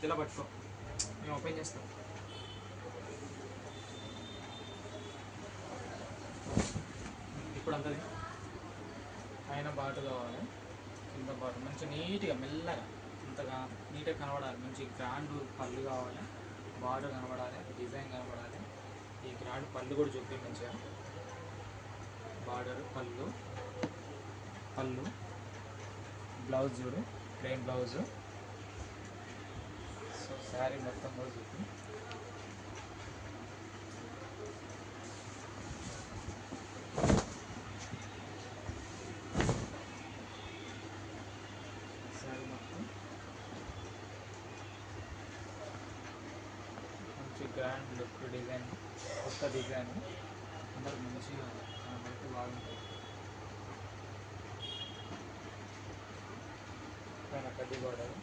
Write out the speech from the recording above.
ఇలా పట్టుకో, మేము ఓపెన్ చేస్తాం. ఇప్పుడు అంతది పైన బాటు కావాలి, కింద బాటు మంచి నీట్గా మెల్లగా ఇంతగా నీట్గా కనబడాలి. మంచి గ్రాండ్ పళ్ళు కావాలి, బార్డర్ కనబడాలి, డిజైన్ కనబడాలి. ఈ గ్రాండ్ పళ్ళు కూడా చూపి మంచిగా, బార్డర్ పళ్ళు, పళ్ళు బ్లౌజ్ చూడు, ప్లెయిన్ బ్లౌజు. సో శారీ మొత్తం కూడా చూపి. శారీ మొత్తం మంచి గ్రాండ్ లుక్, డిజైన్ కొత్త డిజైన్, అందరు మంచిగా కనబడితే బాగుంటుంది. పైన కడ్డీ బార్డర్,